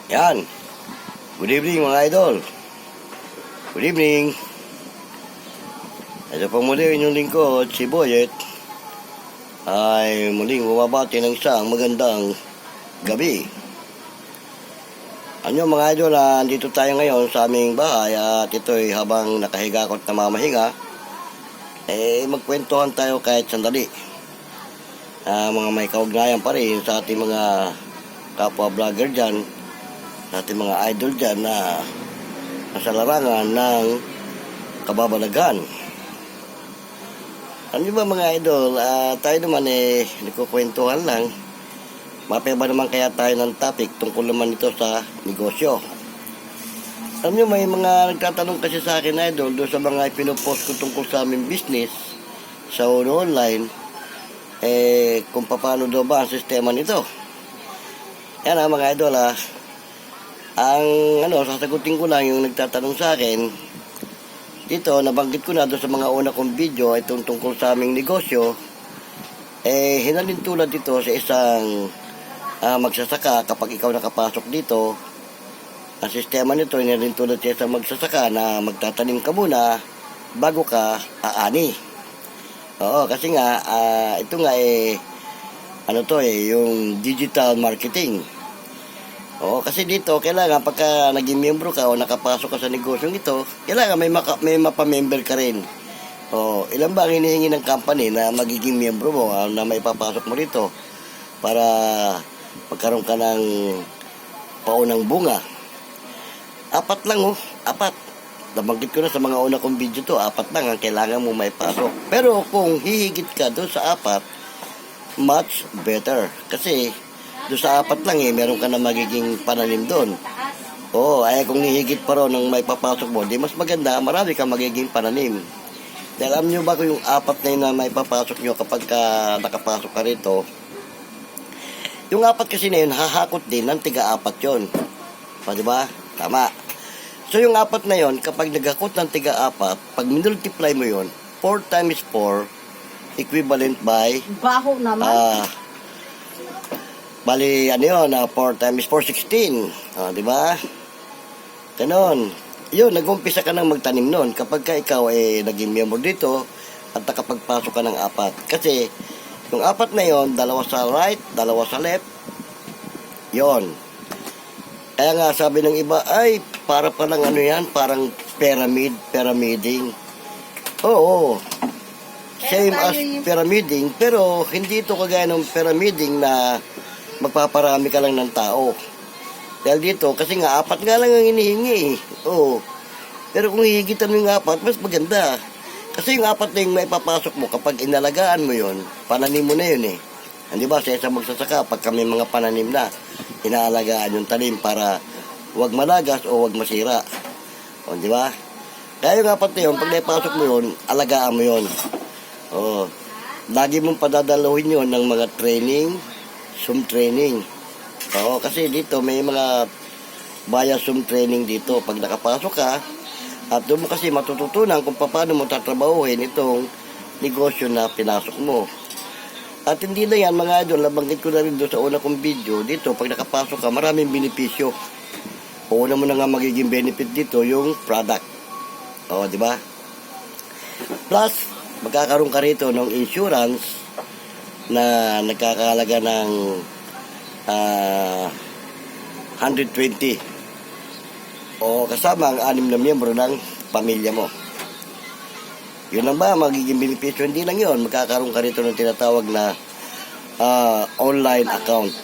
Yan. Good evening mga idol. Good evening. Ito po muli inyong lingkod, si Boyet, ay muling bumabati ng isang magandang gabi. Ano mga idol, dito tayo ngayon sa aming bahay at ito'y habang nakahiga ako at namamahinga, magkwentuhan tayo kahit sandali. Mga may kaugnayan pa rin sa ating mga kapwa vlogger dyan, sa ating mga idol dyan na nasa larangan ng kababalaghan. Ano ba mga idol, tayo naman nagkukwentuhan lang. Mapaiba naman kaya tayo ng topic tungkol naman ito sa negosyo. Alam nyo, may mga nagtatanong kasi sa akin idol doon sa mga pinopost ko tungkol sa aming business sa online, kung paano daw ba ang sistema nito. Yan mga idol, ang sasagutin ko lang yung nagtatanong sa akin. Dito, nabanggit ko na doon sa mga una kong video ay tungkol sa aming negosyo. Hinalin tulad dito sa isang magsasaka kapag ikaw nakapasok dito. Ang sistema nito, hinalin tulad sa isang magsasaka na magtatanim ka muna bago ka aani. Oo, kasi nga, ito nga yung digital marketing. Oo, kasi dito, kailangan pagka naging miyembro ka o nakapasok ka sa negosyong ito, kailangan may mapamember ka rin. Oo, ilan ba ang hinihingi ng company na magiging miyembro mo, na may papasok mo dito para magkaroon ka ng paunang bunga? 4 lang, 4. Nabanggit ko na sa mga una kong video to, 4 lang ang kailangan mo may pasok. Pero kung hihigit ka doon sa 4, much better. Kasi doon sa 4 lang meron ka na magiging pananim doon. Oo, kung hihigit pa ron ng may papasok mo, di mas maganda, marami kang magiging pananim. Dahil alam nyo ba kung yung 4 na yun na may papasok nyo kapag nakapasok ka rito, yung 4 kasi na yun, hahakot din ng tiga-4 yun. O, diba? Tama. So, yung 4 na yun, kapag naghakot ng tiga-4, pag minultiply mo yun, 4 times 4, equivalent by baho naman. Bali, 4 times 4, 16. Di ba? Ganon. Yun, nag-umpisa ka nang magtanim nun. Kapag ka ikaw naging miyembro dito at nakapagpasok ka ng 4. Kasi, yung 4 na yun, 2 sa right, 2 sa left. Yun. Kaya nga, sabi ng iba, ay, para palang parang pyramiding. Oo. Same as pyramiding, pero hindi ito kagaya ng pyramiding na magpaparami ka lang ng tao. Dahil dito, kasi nga 4 nga lang ang hinihingi. Oo. Pero kung hihigitan mo yung 4, mas maganda. Kasi yung 4 na yung may papasok mo, kapag inalagaan mo yun, pananim mo na yun Hindi ba, sa isang magsasaka, pag kami mga pananim na, inaalagaan yung tanim para wag malagas o wag masira. O, di ba? Kaya yung 4 na yun, pag naipasok mo yun, alagaan mo yun. Oo. Lagi mong padadaluhin yun ng mga training, Zoom training. Oo, kasi dito may mga via Zoom training dito. Pag nakapasok ka, at doon mo kasi matututunan kung paano mo tatrabahuhin itong negosyo na pinasok mo. At hindi lang yan mga idol, nabanggit ko na rin doon sa una kong video. Dito, pag nakapasok ka, maraming benepisyo. Una mo na nga magiging benefit dito, yung product. Oo, di ba? Plus, magkakaroon ka rito ng insurance na nagkakahalaga ng 120 o kasama ang 6 na miyembro ng pamilya mo. Yun lang ba magiging benepisyo? Hindi lang yun, magkakaroon ka rito ng tinatawag na online account.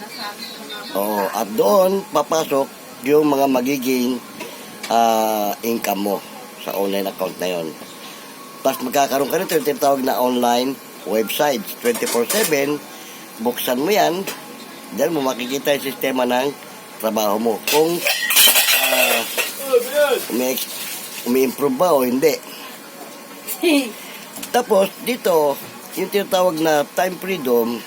At doon papasok yung mga magiging income mo sa online account na yun. Plus magkakaroon ka rito yung tinatawag na online website 24/7. Buksan mo yan, dahil mo makikita yung sistema ng trabaho mo kung umi-improve ba o hindi. Tapos dito yung tinatawag na time freedom.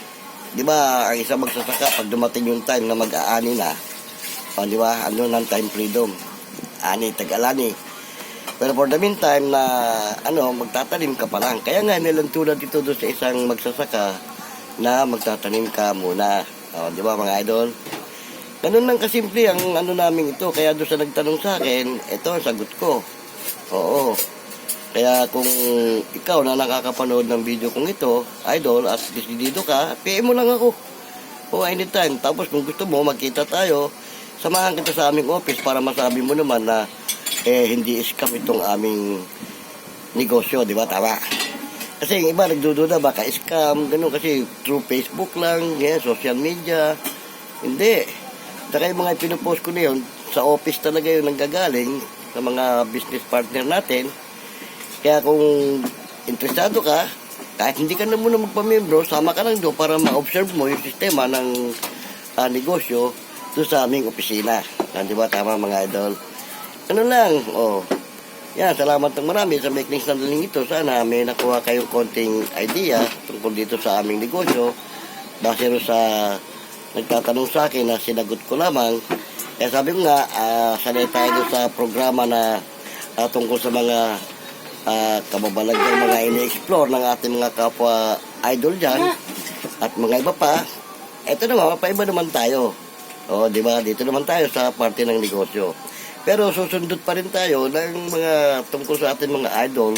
Di ba ang isang magsasaka pag dumating yung time na mag-aani na, di ba ano ng time freedom, tag-alani. Pero for the meantime na magtatanim ka pa lang. Kaya nga nilang tulad dito doon sa isang magsasaka na magtatanim ka muna. Di ba mga idol? Ganun lang kasimple ang ano namin ito. Kaya doon sa nagtanong sa akin, ito ang sagot ko. Oo. Kaya kung ikaw na nakakapanood ng video kong ito, idol, at desidido ka, PM mo lang ako. O anytime. Tapos kung gusto mo, magkita tayo, samahan kita sa aming office para masabi mo naman na hindi scam itong aming negosyo, di ba? Tama. Kasi yung iba nagdududa, baka scam, ganun, kasi through Facebook lang, social media. Hindi. Saka yung mga pinupost ko na yun, sa office talaga yun nanggagaling, sa mga business partner natin. Kaya kung interesado ka, kahit hindi ka na muna magpamembro, sama ka lang doon para ma-observe mo yung sistema ng negosyo doon sa aming opisina. Di ba? Tama mga idol. Ano lang, yan, salamat ng marami sa maikling sandaling ito. Sana may nakuha kayong konting idea tungkol dito sa aming negosyo. Base rin sa nagtatanong sa akin na sinagot ko lamang. Kaya sabi ko nga, sanay tayo sa programa na tungkol sa mga kababalaghan, mga ini-explore ng ating mga kapwa idol dyan at mga iba pa. Ito naman, mapaiba naman tayo. Di ba? Dito naman tayo sa parte ng negosyo. Pero susundot pa rin tayo ng mga tungkol sa ating mga idol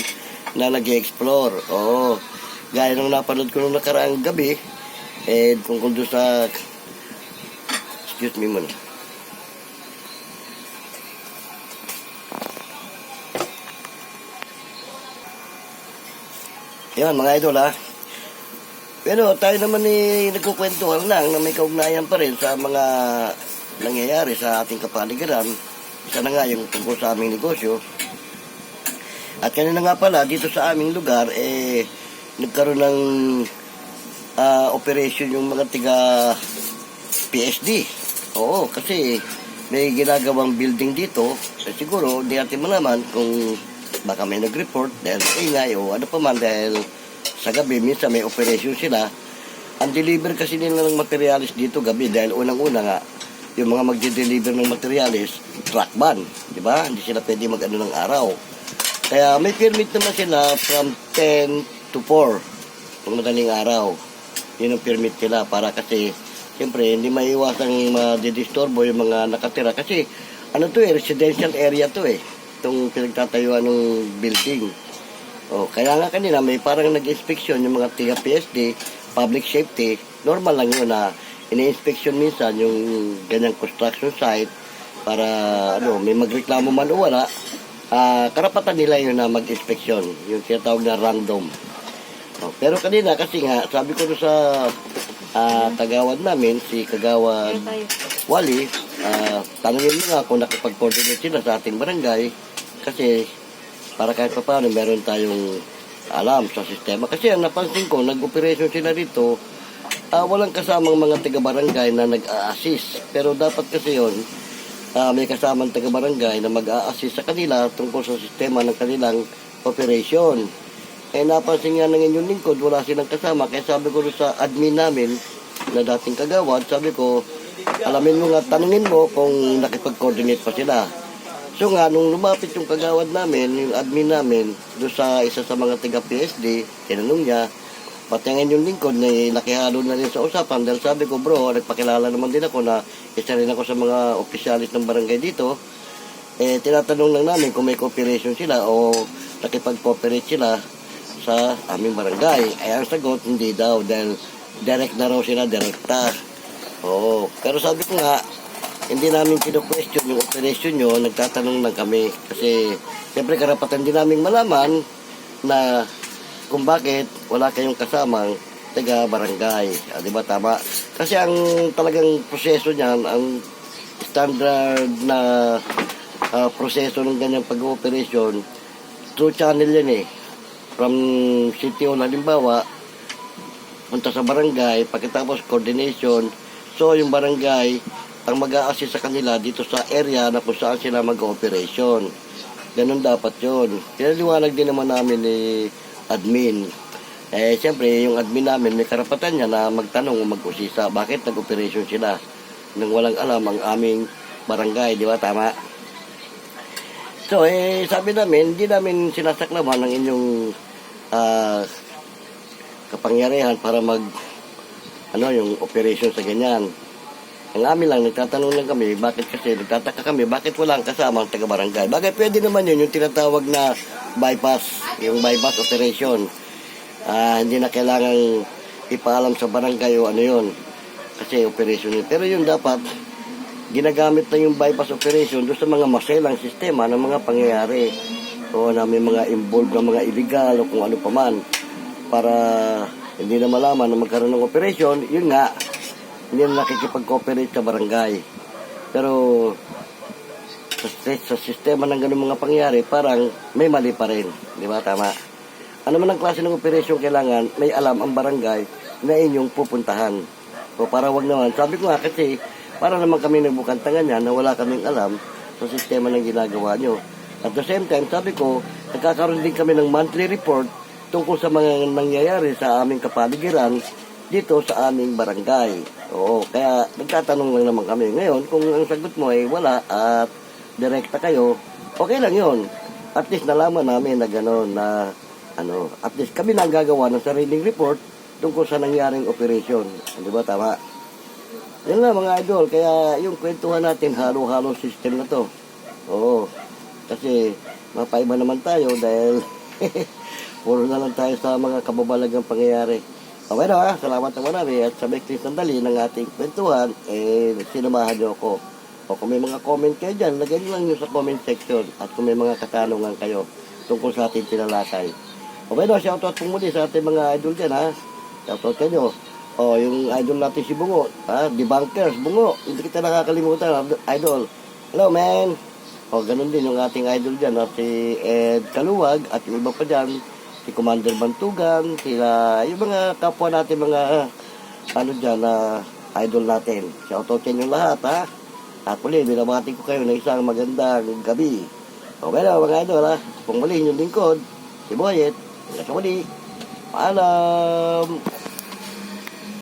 na nag-explore. Gaya nung napanood ko nung nakaraang gabi, tungkol doon sa... Excuse me muna. Yan mga idol ha. Pero tayo naman nagkukwentuhan lang na may kaugnayan pa rin sa mga nangyayari sa ating kapaligiran. Isa na nga yung tungkol sa aming negosyo. At kanina nga pala, dito sa aming lugar, nagkaroon ng operation yung mga tiga PSD. Kasi may ginagawang building dito. Siguro, hindi natin malaman kung baka may nag-report dahil ingay o ano pa man dahil sa gabi, minsan may operation sila. Ang deliver kasi nila ng materialis dito gabi dahil unang-una nga, yung mga magde-deliver ng materialis, truck van, di ba? Hindi sila pwede mag-ano ng araw. Kaya may permit naman sila from 10 to 4, pang madaling araw. Yun ang permit nila para kasi, siyempre, hindi maiwasang madidisturbo yung mga nakatira. Kasi, residential area to itong pinagtatayuan ng building. Kaya nga kanina, may parang nag-inspeksyon yung mga tiga PSD, public safety, normal lang yun na ini-inspection minsan yung ganyang construction site para may magreklamo man o wala, karapatan nila yun na mag-inspeksyon, yung tinatawag na random. Pero kanina kasi nga, sabi ko sa kagawad namin, si Kagawad Wally, tanungin mo nga kung nakipag-coordinate sila sa ating barangay kasi para kahit pa paano meron tayong alam sa sistema. Kasi ang napansin ko, nag-operation sila dito, walang kasamang mga taga-barangay na nag-a-assist. Pero dapat kasi yun, may kasamang taga-barangay na mag-a-assist sa kanila tungkol sa sistema ng kanilang operation. Napansin nga ng inyong lingkod, wala silang kasama. Kaya sabi ko sa admin namin, na dating kagawad, sabi ko, alamin mo nga, tanungin mo kung nakipag-coordinate pa sila. So nga, nung lumapit yung kagawad namin, yung admin namin, doon sa isa sa mga taga-PSD, tinanong niya, pati ang inyong lingkod na nakihalo na rin sa usapan dahil sabi ko, bro, nagpakilala naman din ako na isa rin ako sa mga opisyalis ng barangay dito. Tinatanong lang namin kung may cooperation sila o nakipag-cooperate sila sa aming barangay. Ang sagot, hindi daw dahil direct na raw sila, direkta. Pero sabi ko nga, hindi namin kino-question yung operation nyo, nagtatanong lang kami. Kasi, siyempre karapatan din namin malaman na kung bakit wala kayong kasamang taga-barangay. Di ba tama? Kasi ang talagang proseso niyan, ang standard na proseso ng ganyang pag-ooperasyon, through channel yan From city hall, halimbawa, punta sa barangay, pagkatapos coordination. So, yung barangay, ang mag-a-assist sa kanila dito sa area na kung saan sila mag-operation. Ganun dapat yun. Pinaliwanag din naman namin ni admin. Siyempre, yung admin namin, may karapatan niya na magtanong o mag-usisa. Bakit nag-operation sila? Nang walang alam ang aming barangay, di ba? Tama? So, sabi namin, hindi namin sinasaklaman ng inyong kapangyarihan para yung operation sa ganyan. Ang amin lang, nagtatanong lang kami, bakit kasi, nagtataka kami, bakit walang kasamang taga-barangay? Bagay, pwede naman yun, yung tinatawag na bypass, yung bypass operation. Hindi na kailangan ipaalam sa barangay o ano yun, kasi operation yun. Pero yun dapat, ginagamit na yung bypass operation doon sa mga maselang sistema ng mga pangyayari. O na may mga involved na mga illegal o kung ano pa man. Para hindi na malaman na magkaroon ng operation, yun nga, hindi na nakikipag-cooperate sa barangay. Pero sa sistema ng ganung mga pangyayari, parang may mali pa rin. Di ba? Tama. Ano man ang klase ng operasyon kailangan, may alam ang barangay na inyong pupuntahan. O para wag naman. Sabi ko nga kasi, para naman kami nagbukantangan niya na wala kaming alam sa sistema ng ginagawa nyo. At the same time, sabi ko, nagkakaroon din kami ng monthly report tungkol sa mga nangyayari sa aming kapaligiran dito sa aming barangay. Oo, kaya nagtatanong lang naman kami. Ngayon, kung ang sagot mo ay wala at direkta kayo, okay lang yun. At least nalaman namin na gano'n na at least kami na ang gagawa ng sariling report tungkol sa nangyaring operation. Di ba, tama? Yan na mga idol, kaya yung kwentuhan natin, halo-halo system na to. Oo, kasi mapaiba naman tayo dahil puro na lang tayo sa mga kababalagang pangyayari. Okay na, salamat na marami at sa maikling sandali ng ating kwentuhan, sinamahan niyo ako. O kung may mga comment kayo dyan, lagay nyo lang nyo sa comment section at kung may mga katanungan kayo tungkol sa ating tinalakay. Okay na, shoutout po muli sa ating mga idol dyan, ha. Shoutout kayo. O, yung idol natin si Bungo, ha, Debunkers, Bungo, hindi kita nakakalimutan, idol. Hello, man. O, ganun din yung ating idol dyan, ha, si Ed Kaluwag at yung iba pa dyan, si Commander Bantugan, sila, yung mga kapwa natin, mga, dyan, idol natin. Shoutout kayo yung lahat, ha. At muli, binabati ko kayo ng isang magandang gabi. Okay na, mga idol, ha. Kung muli, yung lingkod, si Boyet, hanggang sa muli. Paalam!